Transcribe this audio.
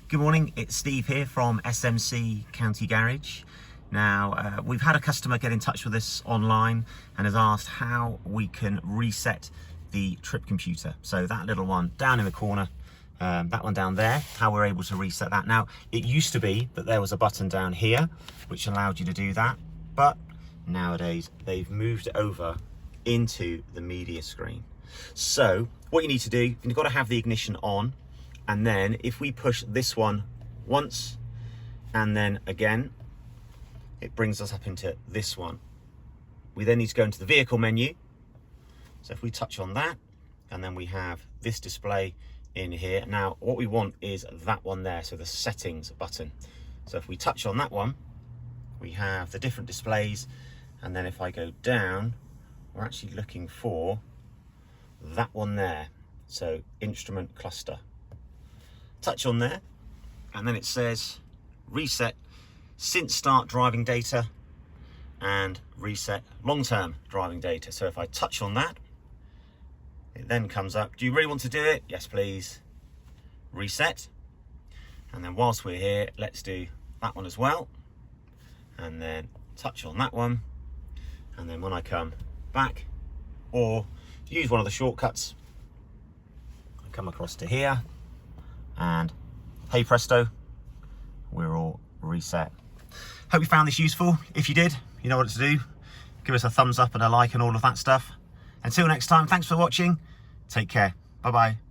Good morning, it's Steve here from SMC County Garage. Now, we've had a customer get in touch with us online and has asked how we can reset the trip computer. So that little one down in the corner, that one down there, how we're able to reset that. Now, it used to be that there was a button down here which allowed you to do that, but nowadays they've moved it over into the media screen. So what you need to do, you've got to have the ignition on, and then if we push this one once and then again, it brings us up into this one. We then need to go into the vehicle menu. So if we touch on that, and then we have this display in here. Now what we want is that one there, so the settings button. So if we touch on that one, we have the different displays, and then if I go down, we're actually looking for that one there, so instrument cluster. Touch on there, and then it says reset since start driving data and reset long-term driving data. So if I touch on that, it then comes up, do you really want to do it? Yes please. Reset. And then whilst we're here, let's do that one as well, and then touch on that one, and then when I come back or use one of the shortcuts, I come across to here, and hey presto, we're all reset. Hope you found this useful. If you did, you know what to do. Give us a thumbs up and a like and all of that stuff. Until next time, thanks for watching. Take care. Bye bye.